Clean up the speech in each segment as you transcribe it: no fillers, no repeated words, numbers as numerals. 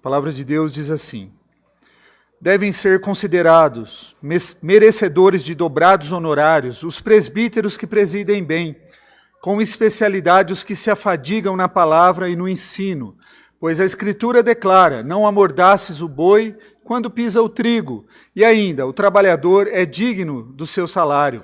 palavra de Deus diz assim: devem ser considerados merecedores de dobrados honorários os presbíteros que presidem bem, com especialidade os que se afadigam na palavra e no ensino, pois a Escritura declara: não amordaces o boi quando pisa o trigo, e ainda, o trabalhador é digno do seu salário.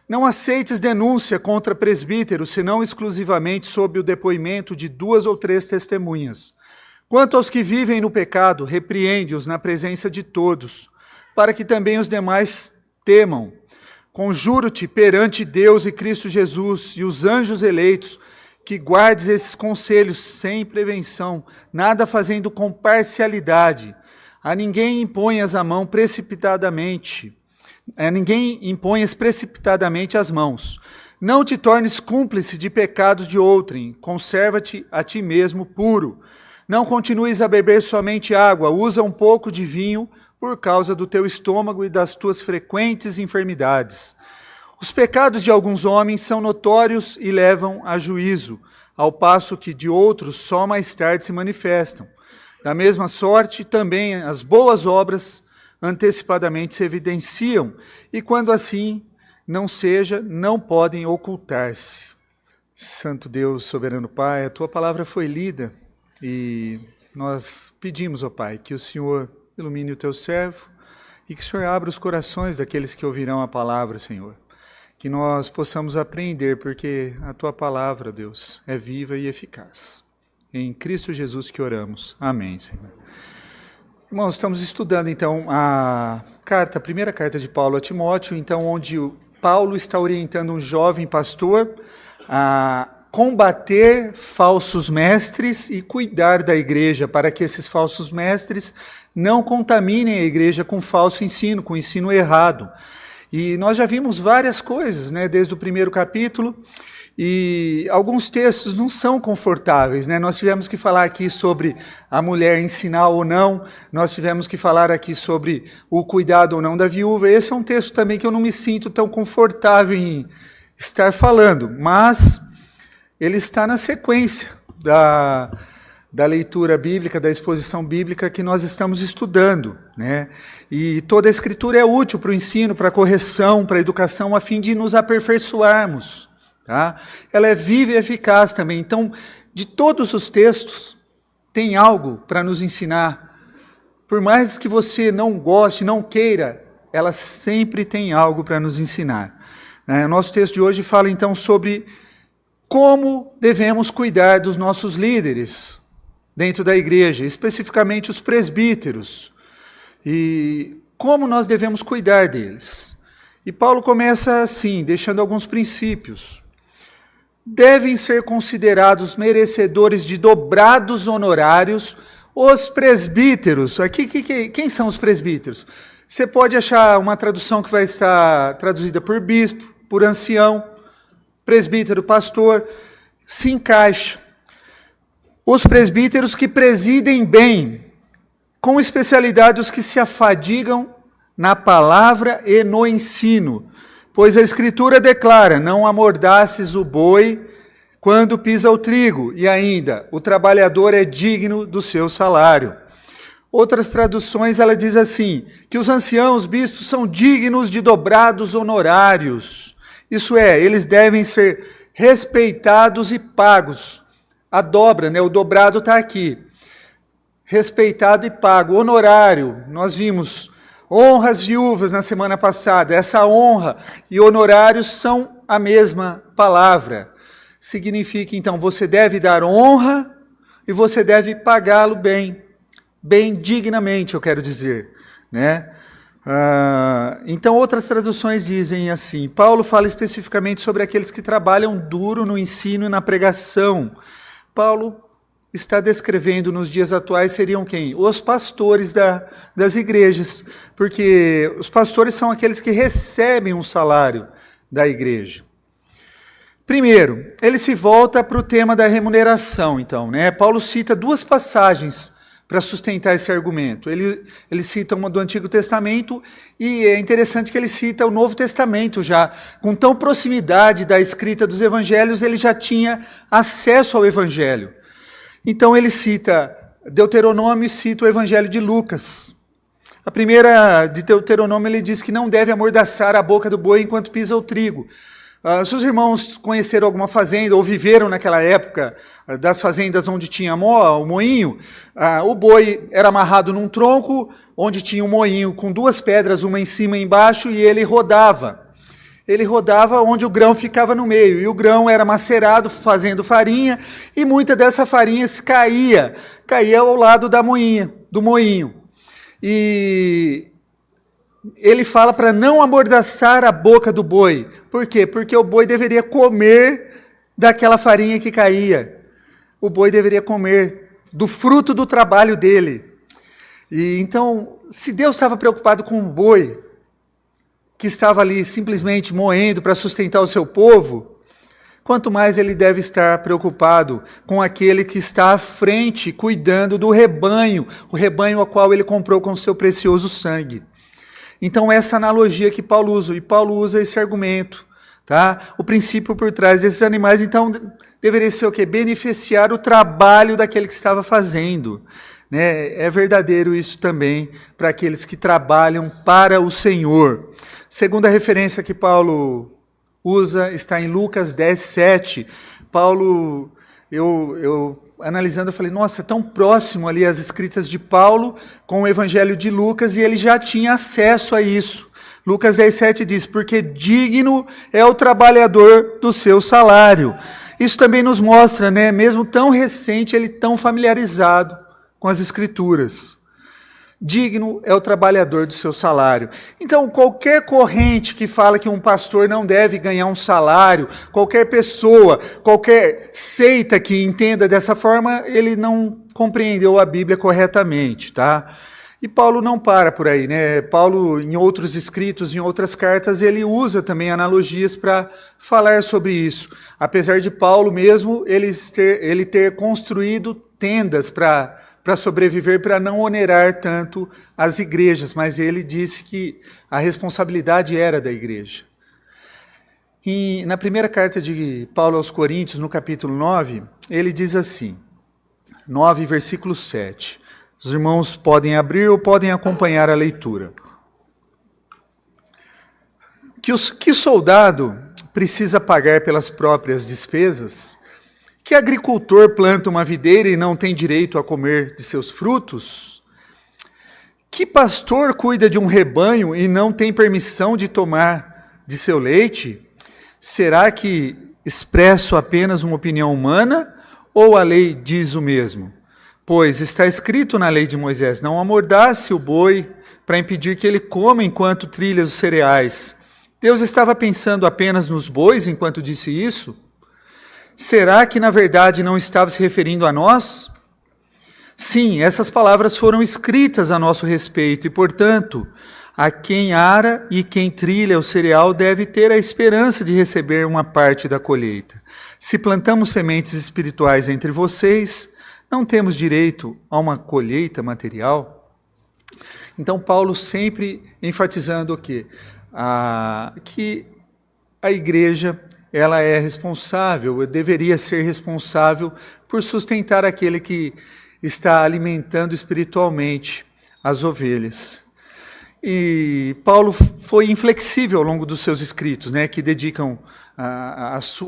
Não aceites denúncia contra presbíteros, senão exclusivamente sob o depoimento de 2 ou 3 testemunhas. Quanto aos que vivem no pecado, repreende-os na presença de todos, para que também os demais temam. Conjuro-te perante Deus e Cristo Jesus e os anjos eleitos, que guardes esses conselhos sem prevenção, nada fazendo com parcialidade. A ninguém imponhas a mão precipitadamente. A ninguém imponhas precipitadamente as mãos. Não te tornes cúmplice de pecados de outrem. Conserva-te a ti mesmo puro. Não continues a beber somente água. Usa um pouco de vinho por causa do teu estômago e das tuas frequentes enfermidades. Os pecados de alguns homens são notórios e levam a juízo, ao passo que de outros só mais tarde se manifestam. Da mesma sorte, também as boas obras antecipadamente se evidenciam, e quando assim não seja, não podem ocultar-se. Santo Deus, soberano Pai, a Tua palavra foi lida, e nós pedimos, ó Pai, que o Senhor ilumine o Teu servo, e que o Senhor abra os corações daqueles que ouvirão a palavra, Senhor. Que nós possamos aprender, porque a Tua palavra, Deus, é viva e eficaz. Em Cristo Jesus que oramos. Amém, Senhor. Irmãos, estamos estudando, então, a primeira carta de Paulo a Timóteo, então, onde Paulo está orientando um jovem pastor a combater falsos mestres e cuidar da igreja, para que esses falsos mestres não contaminem a igreja com falso ensino, com ensino errado. E nós já vimos várias coisas, né, desde o primeiro capítulo, e alguns textos não são confortáveis, né? Nós tivemos que falar aqui sobre a mulher ensinar ou não, nós tivemos que falar aqui sobre o cuidado ou não da viúva. Esse é um texto também que eu não me sinto tão confortável em estar falando, mas ele está na sequência da leitura bíblica, da exposição bíblica que nós estamos estudando, né? E toda a Escritura é útil para o ensino, para a correção, para a educação, a fim de nos aperfeiçoarmos. Tá? Ela é viva e eficaz também. Então, de todos os textos, tem algo para nos ensinar. Por mais que você não goste, não queira, ela sempre tem algo para nos ensinar. O nosso texto de hoje fala então sobre como devemos cuidar dos nossos líderes dentro da igreja, especificamente os presbíteros, e como nós devemos cuidar deles. E Paulo começa assim, deixando alguns princípios. Devem ser considerados merecedores de dobrados honorários os presbíteros. Aqui, quem são os presbíteros? Você pode achar uma tradução que vai estar traduzida por bispo, por ancião, presbítero, pastor, se encaixa. Os presbíteros que presidem bem, com especialidade os que se afadigam na palavra e no ensino. Pois a Escritura declara: não amordaces o boi quando pisa o trigo, e ainda, o trabalhador é digno do seu salário. Outras traduções, ela diz assim, que os anciãos, bispos, são dignos de dobrados honorários. Isso é, eles devem ser respeitados e pagos. A dobra, né? O dobrado está aqui. Respeitado e pago. Honorário, nós vimos honra às viúvas na semana passada. Essa honra e honorários são a mesma palavra. Significa, então, você deve dar honra e você deve pagá-lo bem. Bem dignamente, eu quero dizer. Né? Então, outras traduções dizem assim. Paulo fala especificamente sobre aqueles que trabalham duro no ensino e na pregação. Paulo está descrevendo nos dias atuais seriam quem? Os pastores das igrejas, porque os pastores são aqueles que recebem um salário da igreja. Primeiro, ele se volta para o tema da remuneração, então, né? Paulo cita 2 passagens para sustentar esse argumento. Ele cita uma do Antigo Testamento e é interessante que ele cita o Novo Testamento já. Com tão proximidade da escrita dos evangelhos, ele já tinha acesso ao evangelho. Então ele cita Deuteronômio cita o Evangelho de Lucas. A primeira de Deuteronômio, ele diz que não deve amordaçar a boca do boi enquanto pisa o trigo. Se os irmãos conheceram alguma fazenda ou viveram naquela época das fazendas onde tinha o moinho, o boi era amarrado num tronco onde tinha um moinho com duas pedras, uma em cima e embaixo, e ele rodava. Ele rodava onde o grão ficava no meio, e o grão era macerado fazendo farinha, e muita dessa farinha caía ao lado do moinho. E ele fala para não amordaçar a boca do boi. Por quê? Porque o boi deveria comer daquela farinha que caía. O boi deveria comer do fruto do trabalho dele. E então, se Deus estava preocupado com o boi, que estava ali simplesmente moendo para sustentar o seu povo, quanto mais ele deve estar preocupado com aquele que está à frente, cuidando do rebanho, o rebanho ao qual ele comprou com o seu precioso sangue. Então, essa analogia que Paulo usa, e Paulo usa esse argumento, tá? O princípio por trás desses animais, então, deveria ser o quê? Beneficiar o trabalho daquele que estava fazendo. Né? É verdadeiro isso também para aqueles que trabalham para o Senhor. Segunda referência que Paulo usa está em Lucas 10, 7. Paulo, eu analisando, eu falei, nossa, é tão próximo ali as escritas de Paulo com o Evangelho de Lucas, e ele já tinha acesso a isso. Lucas 10, 7 diz, porque digno é o trabalhador do seu salário. Isso também nos mostra, né, mesmo tão recente, ele tão familiarizado com as escrituras. Digno é o trabalhador do seu salário. Então, qualquer corrente que fala que um pastor não deve ganhar um salário, qualquer pessoa, qualquer seita que entenda dessa forma, ele não compreendeu a Bíblia corretamente, tá? E Paulo não para por aí, né? Paulo, em outros escritos, em outras cartas, ele usa também analogias para falar sobre isso. Apesar de Paulo mesmo, ele ter construído tendas para sobreviver, para não onerar tanto as igrejas, mas ele disse que a responsabilidade era da igreja. E na primeira carta de Paulo aos Coríntios, no capítulo 9, ele diz assim, 9, versículo 7. Os irmãos podem abrir ou podem acompanhar a leitura. Que soldado precisa pagar pelas próprias despesas? Que agricultor planta uma videira e não tem direito a comer de seus frutos? Que pastor cuida de um rebanho e não tem permissão de tomar de seu leite? Será que expresso apenas uma opinião humana ou a lei diz o mesmo? Pois está escrito na lei de Moisés, não amordace o boi para impedir que ele coma enquanto trilha os cereais. Deus estava pensando apenas nos bois enquanto disse isso? Será que, na verdade, não estava se referindo a nós? Sim, essas palavras foram escritas a nosso respeito e, portanto, a quem ara e quem trilha o cereal deve ter a esperança de receber uma parte da colheita. Se plantamos sementes espirituais entre vocês, não temos direito a uma colheita material? Então, Paulo sempre enfatizando o quê? Que a igreja ela é responsável, deveria ser responsável por sustentar aquele que está alimentando espiritualmente as ovelhas. E Paulo foi inflexível ao longo dos seus escritos, né, que dedicam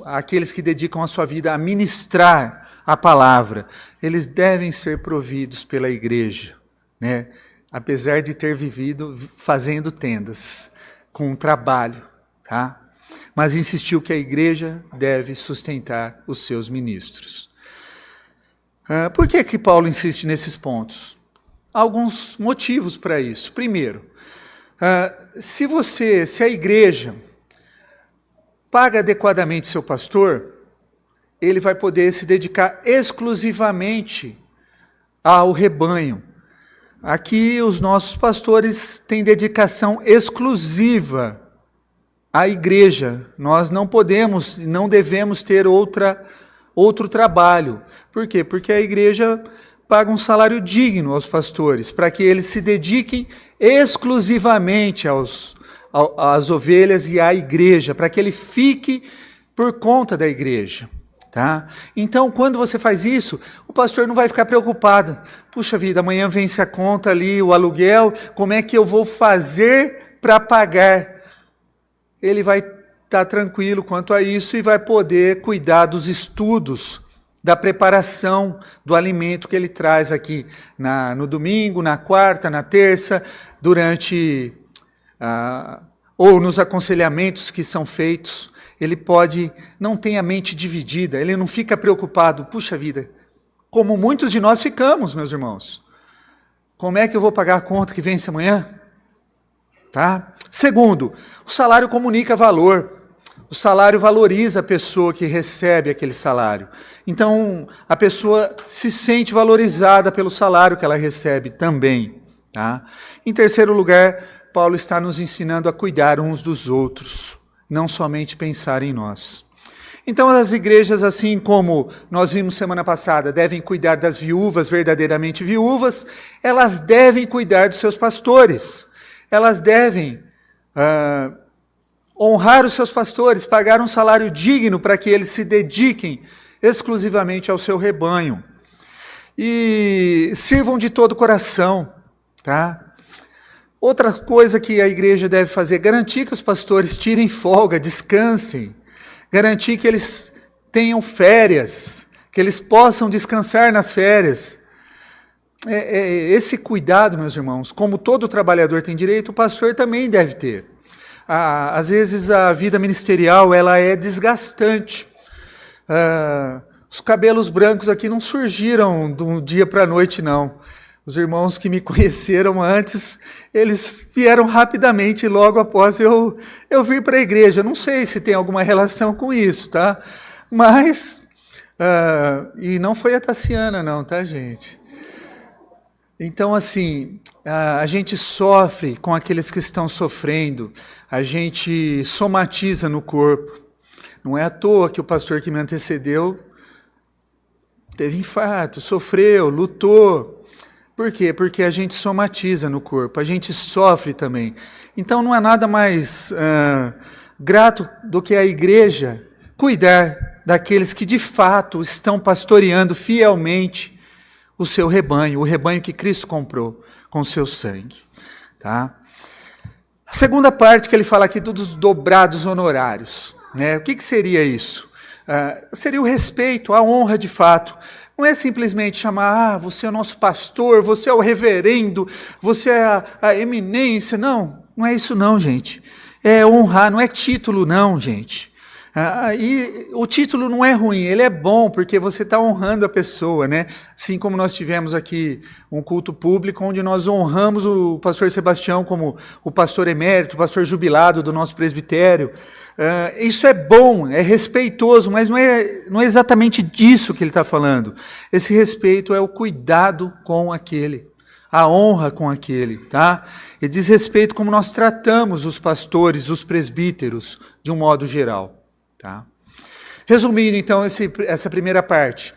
aqueles que dedicam a sua vida a ministrar a palavra. Eles devem ser providos pela igreja, né, apesar de ter vivido fazendo tendas, com trabalho, tá? Mas insistiu que a igreja deve sustentar os seus ministros. Por que Paulo insiste nesses pontos? Há alguns motivos para isso. Primeiro, se a igreja paga adequadamente seu pastor, ele vai poder se dedicar exclusivamente ao rebanho. Aqui os nossos pastores têm dedicação exclusiva à igreja. Nós não podemos, não devemos ter outro trabalho. Por quê? Porque a igreja paga um salário digno aos pastores, para que eles se dediquem exclusivamente às ovelhas e à igreja, para que ele fique por conta da igreja. Tá? Então, quando você faz isso, o pastor não vai ficar preocupado. Puxa vida, amanhã vence a conta ali, o aluguel, como é que eu vou fazer para pagar? Ele vai estar tranquilo quanto a isso e vai poder cuidar dos estudos, da preparação do alimento que ele traz aqui no domingo, na quarta, na terça, durante ou nos aconselhamentos que são feitos. Ele não tem a mente dividida, ele não fica preocupado, puxa vida, como muitos de nós ficamos, meus irmãos. Como é que eu vou pagar a conta que vence amanhã? Tá? Segundo, o salário comunica valor. O salário valoriza a pessoa que recebe aquele salário. Então, a pessoa se sente valorizada pelo salário que ela recebe também. Tá? Em terceiro lugar, Paulo está nos ensinando a cuidar uns dos outros, não somente pensar em nós. Então, as igrejas, assim como nós vimos semana passada, devem cuidar das viúvas, verdadeiramente viúvas, elas devem cuidar dos seus pastores. Elas devem honrar os seus pastores, pagar um salário digno para que eles se dediquem exclusivamente ao seu rebanho. E sirvam de todo o coração, tá? Outra coisa que a igreja deve fazer é garantir que os pastores tirem folga, descansem, garantir que eles tenham férias, que eles possam descansar nas férias. Esse cuidado, meus irmãos, como todo trabalhador tem direito, o pastor também deve ter. Às vezes a vida ministerial ela é desgastante. Os cabelos brancos aqui não surgiram de um dia para a noite, não. Os irmãos que me conheceram antes, eles vieram rapidamente logo após eu vir para a igreja. Não sei se tem alguma relação com isso, tá? Mas, e não foi a Tassiana não, tá, gente? Então, assim, a gente sofre com aqueles que estão sofrendo, a gente somatiza no corpo. Não é à toa que o pastor que me antecedeu teve infarto, sofreu, lutou. Por quê? Porque a gente somatiza no corpo, a gente sofre também. Então não há nada mais grato do que a igreja cuidar daqueles que de fato estão pastoreando fielmente o seu rebanho, o rebanho que Cristo comprou com o seu sangue. Tá? A segunda parte que ele fala aqui dos dobrados honorários. Né? O que seria isso? Seria o respeito, a honra de fato. Não é simplesmente chamar, você é o nosso pastor, você é o reverendo, você é a eminência. Não, não é isso não, gente. É honrar, não é título não, gente. E o título não é ruim, ele é bom, porque você está honrando a pessoa, né? Assim como nós tivemos aqui um culto público, onde nós honramos o pastor Sebastião como o pastor emérito, o pastor jubilado do nosso presbitério. Isso é bom, é respeitoso, mas não é exatamente disso que ele está falando. Esse respeito é o cuidado com aquele, a honra com aquele, tá? Ele diz respeito como nós tratamos os pastores, os presbíteros, de um modo geral. Tá? Resumindo, então, essa primeira parte,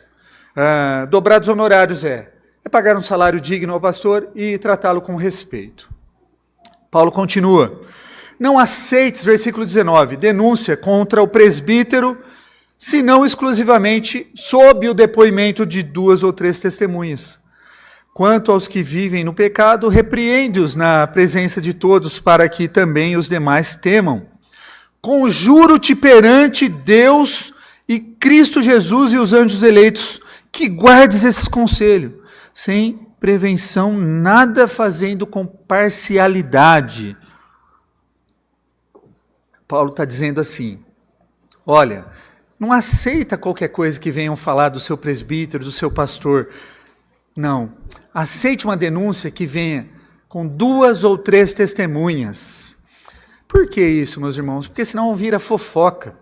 dobrados honorários é pagar um salário digno ao pastor e tratá-lo com respeito. Paulo continua, não aceites, versículo 19, denúncia contra o presbítero, senão exclusivamente sob o depoimento de 2 ou 3 testemunhas. Quanto aos que vivem no pecado, repreende-os na presença de todos, para que também os demais temam. Conjuro-te perante Deus e Cristo Jesus e os anjos eleitos, que guardes esses conselhos, sem prevenção, nada fazendo com parcialidade. Paulo está dizendo assim, olha, não aceita qualquer coisa que venham falar do seu presbítero, do seu pastor. Não, aceite uma denúncia que venha com 2 ou 3 testemunhas. Por que isso, meus irmãos? Porque senão vira fofoca.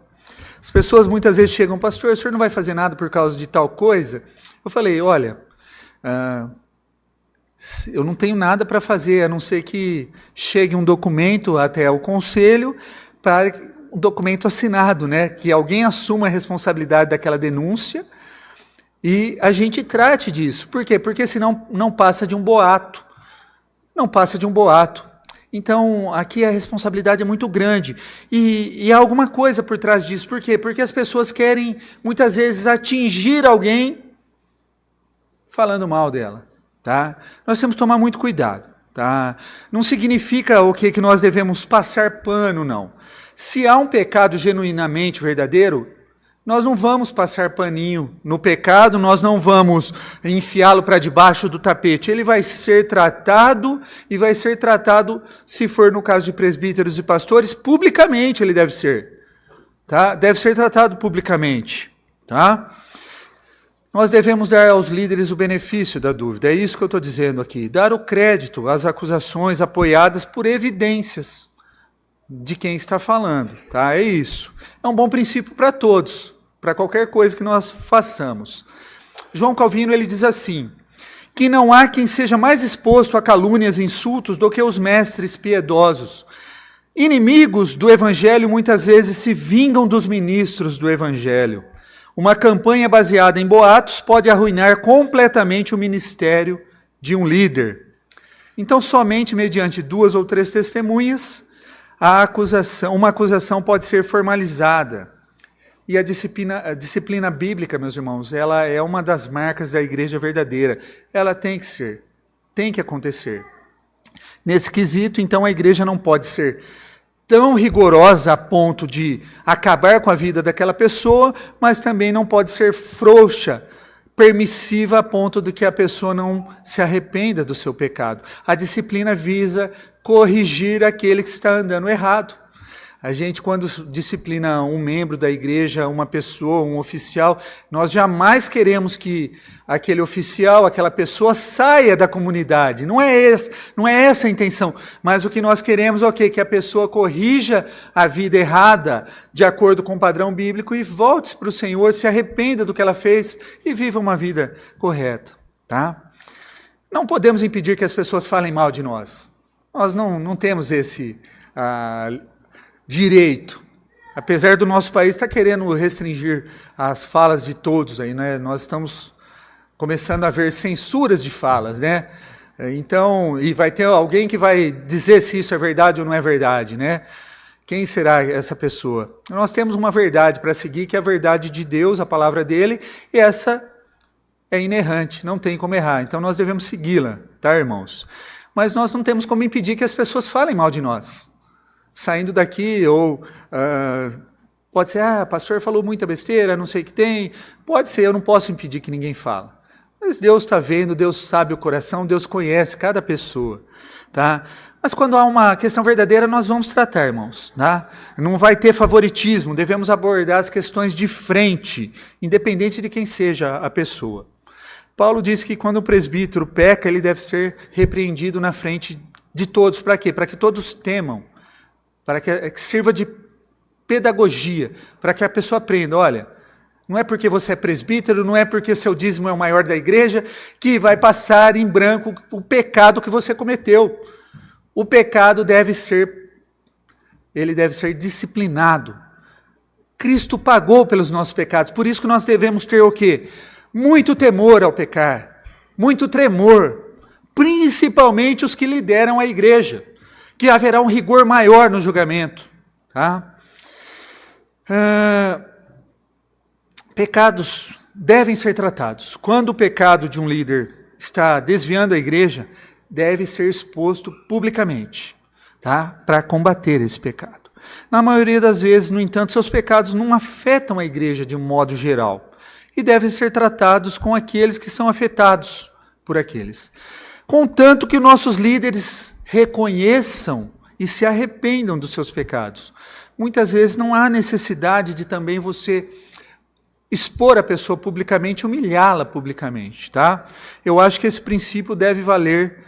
As pessoas muitas vezes chegam, pastor, o senhor não vai fazer nada por causa de tal coisa? Eu falei, olha, eu não tenho nada para fazer, a não ser que chegue um documento até o conselho, para um documento assinado, né? Que alguém assuma a responsabilidade daquela denúncia e a gente trate disso. Por quê? Porque senão não passa de um boato. Não passa de um boato. Então, aqui a responsabilidade é muito grande. E há alguma coisa por trás disso. Por quê? Porque as pessoas querem, muitas vezes, atingir alguém falando mal dela. Tá? Nós temos que tomar muito cuidado. Tá? Não significa o que nós devemos passar pano, não. Se há um pecado genuinamente verdadeiro, nós não vamos passar paninho no pecado, nós não vamos enfiá-lo para debaixo do tapete. Ele vai ser tratado, e vai ser tratado, se for no caso de presbíteros e pastores, publicamente ele deve ser. Tá? Deve ser tratado publicamente. Tá? Nós devemos dar aos líderes o benefício da dúvida, é isso que eu estou dizendo aqui. Dar o crédito às acusações apoiadas por evidências de quem está falando. Tá? É isso. É um bom princípio para todos. Para qualquer coisa que nós façamos. João Calvino ele diz assim, que não há quem seja mais exposto a calúnias e insultos do que os mestres piedosos. Inimigos do Evangelho muitas vezes se vingam dos ministros do Evangelho. Uma campanha baseada em boatos pode arruinar completamente o ministério de um líder. Então, somente mediante 2 ou 3 testemunhas, uma acusação pode ser formalizada. E a disciplina bíblica, meus irmãos, ela é uma das marcas da igreja verdadeira. Ela tem que ser, tem que acontecer. Nesse quesito, então, a igreja não pode ser tão rigorosa a ponto de acabar com a vida daquela pessoa, mas também não pode ser frouxa, permissiva a ponto de que a pessoa não se arrependa do seu pecado. A disciplina visa corrigir aquele que está andando errado. A gente, quando disciplina um membro da igreja, uma pessoa, um oficial, nós jamais queremos que aquele oficial, aquela pessoa saia da comunidade. Não é essa a intenção. Mas o que nós queremos é o quê? Que a pessoa corrija a vida errada, de acordo com o padrão bíblico, e volte para o Senhor, se arrependa do que ela fez e viva uma vida correta. Tá? Não podemos impedir que as pessoas falem mal de nós. Nós não temos esse direito. Apesar do nosso país estar querendo restringir as falas de todos, aí, né? Nós estamos começando a ver censuras de falas, né? Então, e vai ter alguém que vai dizer se isso é verdade ou não é verdade, né? Quem será essa pessoa? Nós temos uma verdade para seguir, que é a verdade de Deus, a palavra dele, e essa é inerrante, não tem como errar. Então nós devemos segui-la, tá, irmãos? Mas nós não temos como impedir que as pessoas falem mal de nós. Saindo daqui, ou pode ser, pastor falou muita besteira, não sei o que tem. Pode ser, eu não posso impedir que ninguém fale. Mas Deus está vendo, Deus sabe o coração, Deus conhece cada pessoa. Tá? Mas quando há uma questão verdadeira, nós vamos tratar, irmãos. Tá? Não vai ter favoritismo, devemos abordar as questões de frente, independente de quem seja a pessoa. Paulo diz que quando o presbítero peca, ele deve ser repreendido na frente de todos. Para quê? Para que todos temam. Para que sirva de pedagogia, para que a pessoa aprenda, olha, não é porque você é presbítero, não é porque seu dízimo é o maior da igreja, que vai passar em branco o pecado que você cometeu. O pecado deve ser disciplinado. Cristo pagou pelos nossos pecados, por isso que nós devemos ter o quê? Muito temor ao pecar, muito tremor, principalmente os que lideram a igreja, que haverá um rigor maior no julgamento. Tá? Pecados devem ser tratados. Quando o pecado de um líder está desviando a igreja, deve ser exposto publicamente, tá? Para combater esse pecado. Na maioria das vezes, no entanto, seus pecados não afetam a igreja de um modo geral e devem ser tratados com aqueles que são afetados por aqueles. Contanto que nossos líderes reconheçam e se arrependam dos seus pecados. Muitas vezes não há necessidade de também você expor a pessoa publicamente, humilhá-la publicamente. Tá? Eu acho que esse princípio deve valer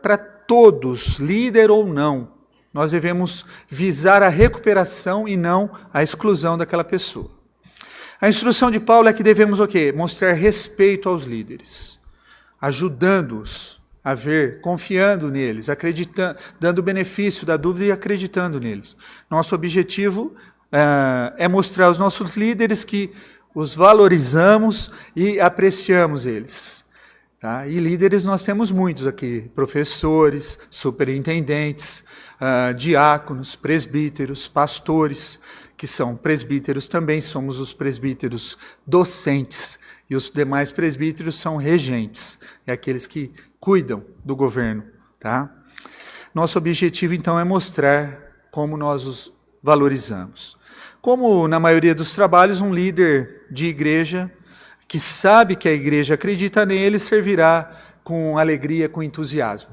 para todos, líder ou não. Nós devemos visar a recuperação e não a exclusão daquela pessoa. A instrução de Paulo é que devemos o quê? Mostrar respeito aos líderes, ajudando-os a ver, confiando neles, acreditando, dando o benefício da dúvida e acreditando neles. Nosso objetivo é mostrar aos nossos líderes que os valorizamos e apreciamos eles. Tá? E líderes nós temos muitos aqui, professores, superintendentes, diáconos, presbíteros, pastores, que são presbíteros também, somos os presbíteros docentes, e os demais presbíteros são regentes, é aqueles que cuidam do governo. Tá? Nosso objetivo, então, é mostrar como nós os valorizamos. Como na maioria dos trabalhos, um líder de igreja que sabe que a igreja acredita nele servirá com alegria, com entusiasmo.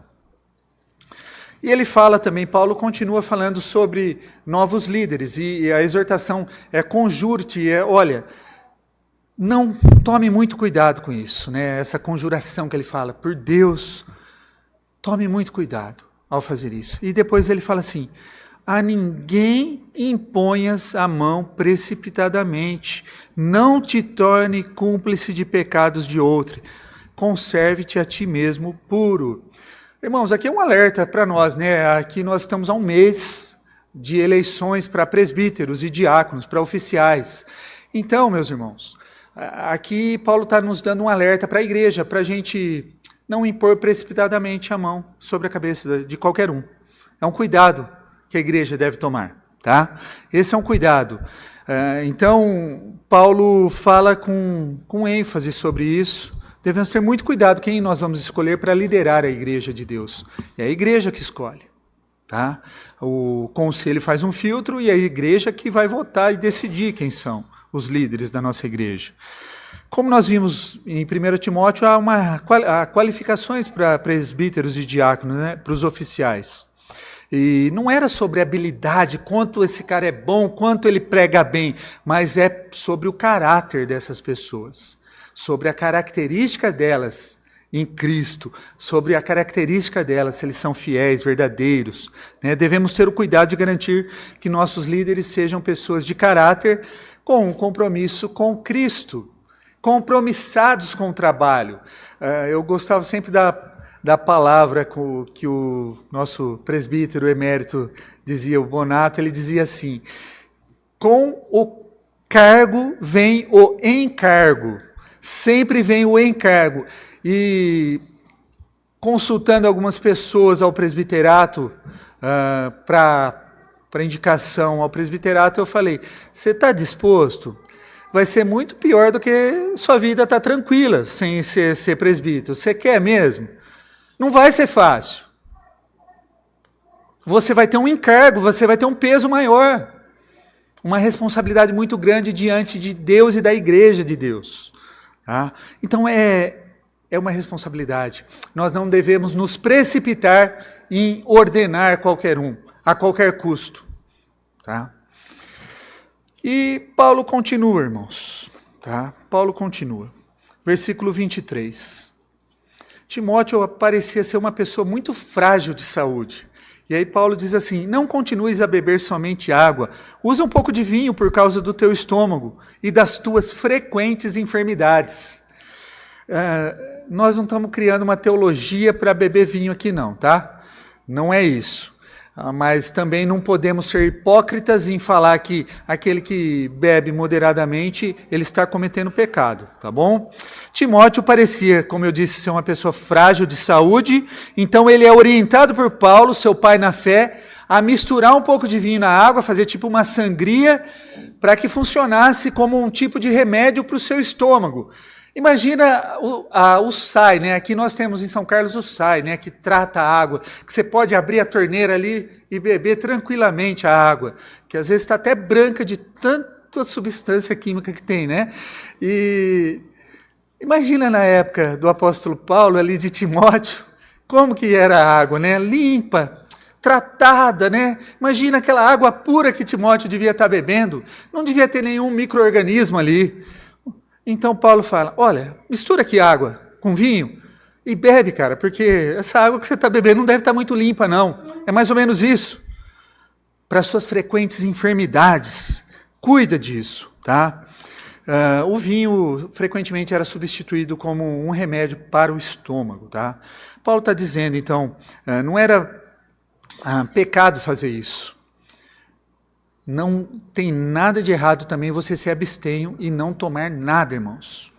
E ele fala também, Paulo continua falando sobre novos líderes, e a exortação é conjure-te, olha, não tome muito cuidado com isso, né? Essa conjuração que ele fala, por Deus, tome muito cuidado ao fazer isso. E depois ele fala assim, a ninguém imponhas a mão precipitadamente, não te torne cúmplice de pecados de outro, conserve-te a ti mesmo puro. Irmãos, aqui é um alerta para nós, né? Aqui nós estamos há um mês de eleições para presbíteros e diáconos, para oficiais. Então, meus irmãos, aqui Paulo está nos dando um alerta para a igreja, para a gente não impor precipitadamente a mão sobre a cabeça de qualquer um. É um cuidado que a igreja deve tomar, tá? Esse é um cuidado. Então, Paulo fala com ênfase sobre isso. Devemos ter muito cuidado quem nós vamos escolher para liderar a igreja de Deus. É a igreja que escolhe, tá? O conselho faz um filtro e é a igreja que vai votar e decidir quem são os líderes da nossa igreja. Como nós vimos em 1 Timóteo, há qualificações para presbíteros e diáconos, né, para os oficiais. E não era sobre habilidade, quanto esse cara é bom, quanto ele prega bem, mas é sobre o caráter dessas pessoas, sobre a característica delas em Cristo, sobre a característica delas, se eles são fiéis, verdadeiros. Né? Devemos ter o cuidado de garantir que nossos líderes sejam pessoas de caráter com um compromisso com Cristo, compromissados com o trabalho. Eu gostava sempre da palavra que o nosso presbítero emérito dizia, o Bonato, ele dizia assim, com o cargo vem o encargo, sempre vem o encargo. E consultando algumas pessoas ao presbiterato, para indicação ao presbiterato, eu falei, você está disposto? Vai ser muito pior do que sua vida está tranquila sem ser presbítero. Você quer mesmo? Não vai ser fácil. Você vai ter um encargo, você vai ter um peso maior. Uma responsabilidade muito grande diante de Deus e da igreja de Deus. Tá? Então é uma responsabilidade. Nós não devemos nos precipitar em ordenar qualquer um, a qualquer custo. Tá? E Paulo continua, irmãos. Tá? Paulo continua. Versículo 23. Timóteo parecia ser uma pessoa muito frágil de saúde. E aí Paulo diz assim, não continues a beber somente água, usa um pouco de vinho por causa do teu estômago e das tuas frequentes enfermidades. Nós não estamos criando uma teologia para beber vinho aqui não, tá? Não é isso. Mas também não podemos ser hipócritas em falar que aquele que bebe moderadamente, ele está cometendo pecado, tá bom? Timóteo parecia, como eu disse, ser uma pessoa frágil de saúde, então ele é orientado por Paulo, seu pai na fé, a misturar um pouco de vinho na água, fazer tipo uma sangria, para que funcionasse como um tipo de remédio para o seu estômago. Imagina o SAI, né? Aqui nós temos em São Carlos o SAI, né? Que trata a água, que você pode abrir a torneira ali e beber tranquilamente a água, que às vezes está até branca de tanta substância química que tem, né? E imagina na época do apóstolo Paulo, ali de Timóteo, como que era a água, né? Limpa, tratada, né? Imagina aquela água pura que Timóteo devia estar bebendo, não devia ter nenhum micro-organismo ali. Então Paulo fala, olha, mistura aqui água com vinho e bebe, cara, porque essa água que você está bebendo não deve estar muito limpa, não. É mais ou menos isso. Para suas frequentes enfermidades, cuida disso, tá? O vinho frequentemente era substituído como um remédio para o estômago, tá? Paulo está dizendo, então, não era pecado fazer isso. Não tem nada de errado também você se abstenho e não tomar nada, irmãos.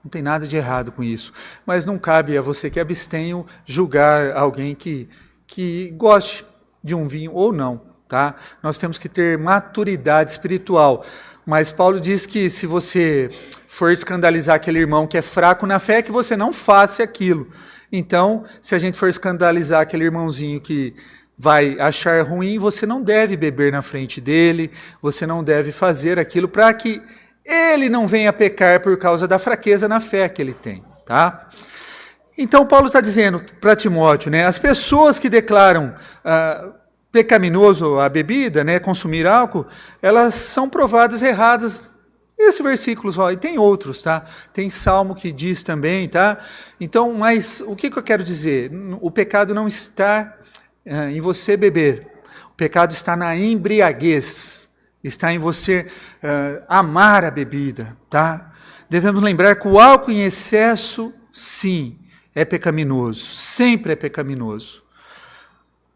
Não tem nada de errado com isso. Mas não cabe a você que é abstenho julgar alguém que goste de um vinho ou não. Tá? Nós temos que ter maturidade espiritual. Mas Paulo diz que se você for escandalizar aquele irmão que é fraco na fé, que você não faça aquilo. Então, se a gente for escandalizar aquele irmãozinho que vai achar ruim, você não deve beber na frente dele, você não deve fazer aquilo para que ele não venha pecar por causa da fraqueza na fé que ele tem. Tá? Então, Paulo está dizendo para Timóteo, né, as pessoas que declaram pecaminoso a bebida, né, consumir álcool, elas são provadas erradas. Esse versículo só, e tem outros, tá? Tem Salmo que diz também, tá? Então, mas o que eu quero dizer? O pecado não está em você beber. O pecado está na embriaguez. Está em você amar a bebida, tá? Devemos lembrar que o álcool em excesso, sim, é pecaminoso. Sempre é pecaminoso.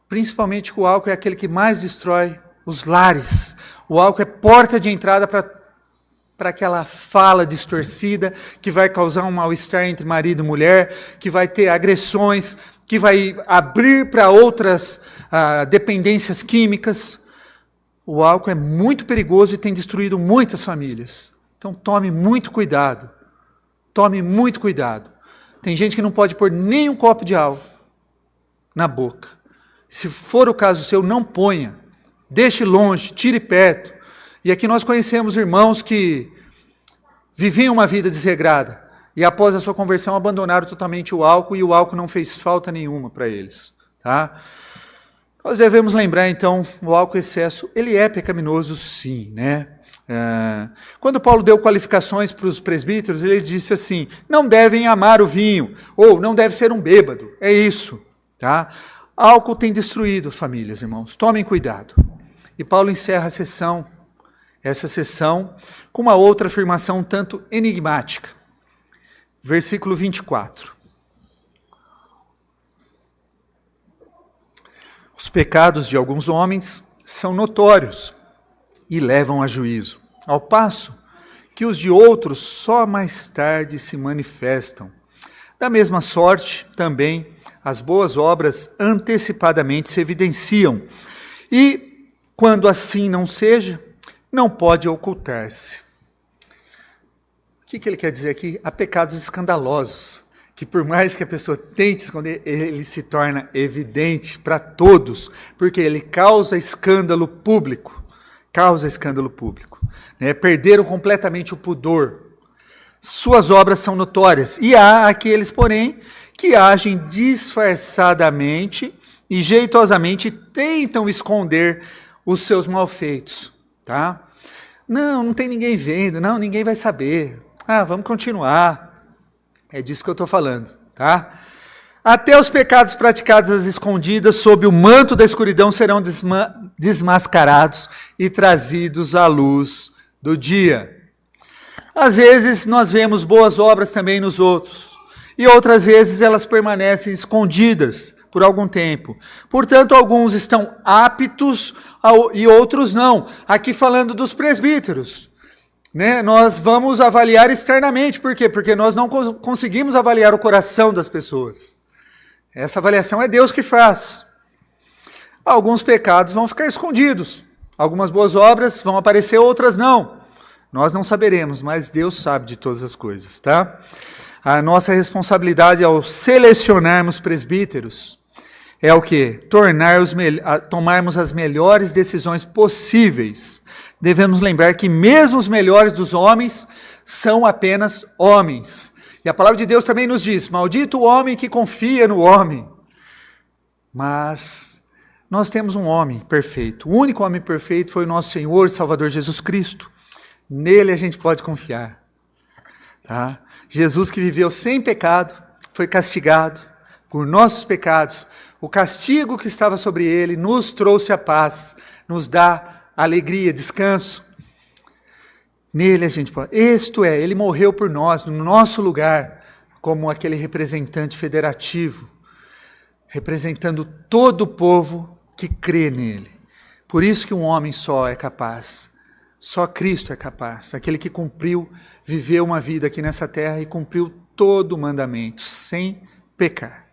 Principalmente que o álcool é aquele que mais destrói os lares. O álcool é porta de entrada para aquela fala distorcida que vai causar um mal-estar entre marido e mulher, que vai ter agressões, que vai abrir para outras dependências químicas. O álcool é muito perigoso e tem destruído muitas famílias. Então tome muito cuidado. Tome muito cuidado. Tem gente que não pode pôr nem um copo de álcool na boca. Se for o caso seu, não ponha. Deixe longe, tire perto. E aqui nós conhecemos irmãos que viviam uma vida desregrada e após a sua conversão abandonaram totalmente o álcool e o álcool não fez falta nenhuma para eles. Tá? Nós devemos lembrar então, o álcool excesso, ele é pecaminoso sim, né? Quando Paulo deu qualificações para os presbíteros, ele disse assim, não devem amar o vinho, ou não deve ser um bêbado, é isso. Tá? Álcool tem destruído famílias, irmãos, tomem cuidado. E Paulo encerra essa sessão com uma outra afirmação um tanto enigmática. Versículo 24. Os pecados de alguns homens são notórios e levam a juízo, ao passo que os de outros só mais tarde se manifestam. Da mesma sorte, também, as boas obras antecipadamente se evidenciam. E, quando assim não seja, não pode ocultar-se. O que ele quer dizer aqui? Há pecados escandalosos, que por mais que a pessoa tente esconder, ele se torna evidente para todos, porque ele causa escândalo público. Causa escândalo público. Né? Perderam completamente o pudor. Suas obras são notórias. E há aqueles, porém, que agem disfarçadamente e jeitosamente tentam esconder os seus malfeitos. Tá? Não tem ninguém vendo, não, ninguém vai saber. Vamos continuar. É disso que eu estou falando, tá? Até os pecados praticados às escondidas sob o manto da escuridão serão desmascarados e trazidos à luz do dia. Às vezes nós vemos boas obras também nos outros, e outras vezes elas permanecem escondidas por algum tempo. Portanto, alguns estão aptos e outros não. Aqui falando dos presbíteros, né? Nós vamos avaliar externamente. Por quê? Porque nós não conseguimos avaliar o coração das pessoas. Essa avaliação é Deus que faz. Alguns pecados vão ficar escondidos. Algumas boas obras vão aparecer, outras não. Nós não saberemos, mas Deus sabe de todas as coisas, tá? A nossa responsabilidade ao selecionarmos presbíteros é o quê? Tomarmos as melhores decisões possíveis. Devemos lembrar que mesmo os melhores dos homens são apenas homens. E a palavra de Deus também nos diz, maldito o homem que confia no homem. Mas nós temos um homem perfeito. O único homem perfeito foi o nosso Senhor e Salvador Jesus Cristo. Nele a gente pode confiar. Tá? Jesus que viveu sem pecado, foi castigado por nossos pecados. O castigo que estava sobre ele nos trouxe a paz, nos dá alegria, descanso. Nele a gente pode. Isto é, ele morreu por nós, no nosso lugar, como aquele representante federativo, representando todo o povo que crê nele. Por isso que um homem só é capaz. Só Cristo é capaz, aquele que viveu uma vida aqui nessa terra e cumpriu todo o mandamento, sem pecar.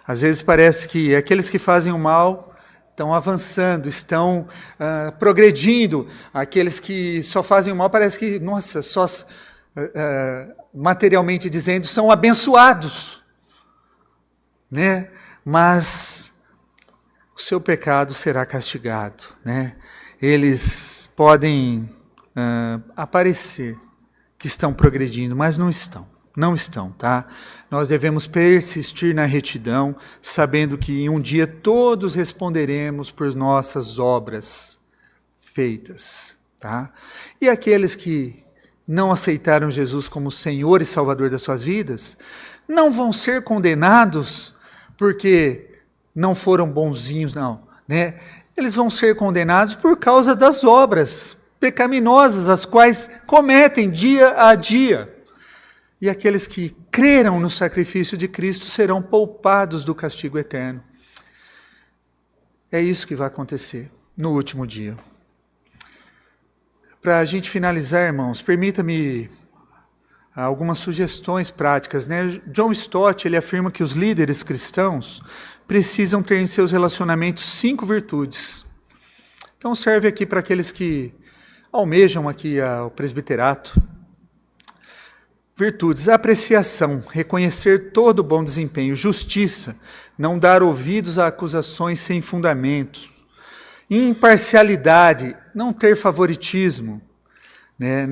Às vezes parece que aqueles que fazem o mal estão avançando, estão progredindo. Aqueles que só fazem o mal parece que, nossa, só materialmente dizendo, são abençoados, né? Mas o seu pecado será castigado, né? Eles podem aparecer que estão progredindo, mas não estão, tá? Nós devemos persistir na retidão, sabendo que em um dia todos responderemos por nossas obras feitas, tá? E aqueles que não aceitaram Jesus como Senhor e Salvador das suas vidas, não vão ser condenados porque não foram bonzinhos, não, né? Eles vão ser condenados por causa das obras pecaminosas, as quais cometem dia a dia. E aqueles que creram no sacrifício de Cristo serão poupados do castigo eterno. É isso que vai acontecer no último dia. Para a gente finalizar, irmãos, permita-me algumas sugestões práticas, né? John Stott, ele afirma que os líderes cristãos precisam ter em seus relacionamentos 5 virtudes. Então serve aqui para aqueles que almejam aqui o presbiterato. Virtudes: apreciação, reconhecer todo o bom desempenho; justiça, não dar ouvidos a acusações sem fundamentos; imparcialidade, não ter favoritismo, né?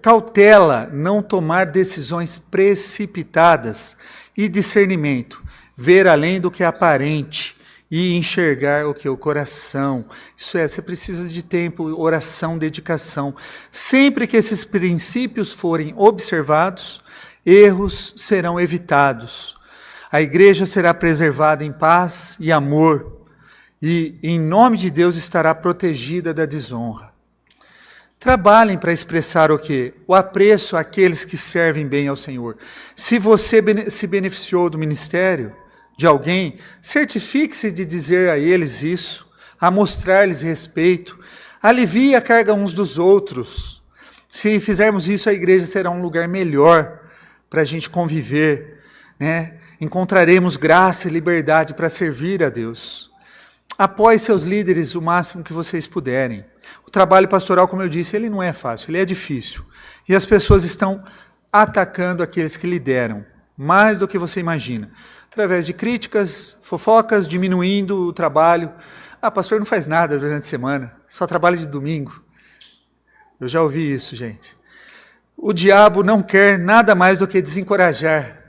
Cautela, não tomar decisões precipitadas; e discernimento, ver além do que é aparente e enxergar o que é o coração. Isso é, você precisa de tempo, oração, dedicação. Sempre que esses princípios forem observados, erros serão evitados. A igreja será preservada em paz e amor, e em nome de Deus estará protegida da desonra. Trabalhem para expressar o quê? O apreço àqueles que servem bem ao Senhor. Se você se beneficiou do ministério de alguém, certifique-se de dizer a eles isso, a mostrar-lhes respeito, alivie a carga uns dos outros. Se fizermos isso, a igreja será um lugar melhor para a gente conviver, né? Encontraremos graça e liberdade para servir a Deus. Apoie seus líderes o máximo que vocês puderem. O trabalho pastoral, como eu disse, ele não é fácil, ele é difícil. E as pessoas estão atacando aqueles que lideram, mais do que você imagina. Através de críticas, fofocas, diminuindo o trabalho. Ah, pastor não faz nada durante a semana, só trabalha de domingo. Eu já ouvi isso, gente. O diabo não quer nada mais do que desencorajar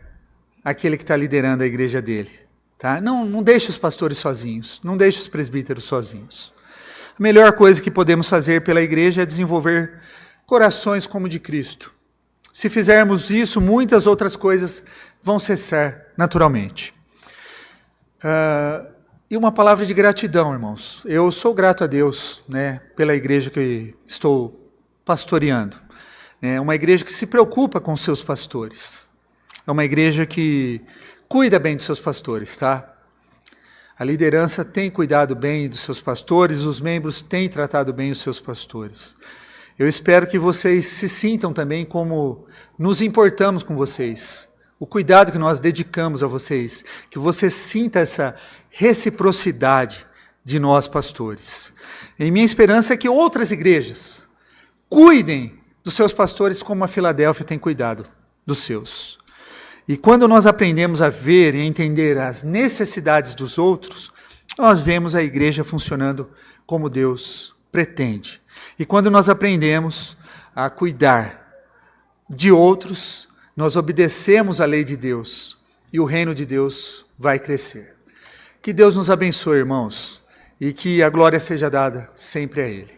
aquele que está liderando a igreja dele. Tá? Não deixe os pastores sozinhos, não deixe os presbíteros sozinhos. A melhor coisa que podemos fazer pela igreja é desenvolver corações como o de Cristo. Se fizermos isso, muitas outras coisas vão cessar naturalmente. E uma palavra de gratidão, irmãos. Eu sou grato a Deus, né, pela igreja que estou pastoreando. É uma igreja que se preocupa com seus pastores. É uma igreja que cuida bem dos seus pastores, tá? A liderança tem cuidado bem dos seus pastores, os membros têm tratado bem os seus pastores. Eu espero que vocês se sintam também como nos importamos com vocês. O cuidado que nós dedicamos a vocês, que você sinta essa reciprocidade de nós pastores. E minha esperança é que outras igrejas cuidem dos seus pastores como a Filadélfia tem cuidado dos seus. E quando nós aprendemos a ver e a entender as necessidades dos outros, nós vemos a igreja funcionando como Deus pretende. E quando nós aprendemos a cuidar de outros, nós obedecemos a lei de Deus e o reino de Deus vai crescer. Que Deus nos abençoe, irmãos, e que a glória seja dada sempre a Ele.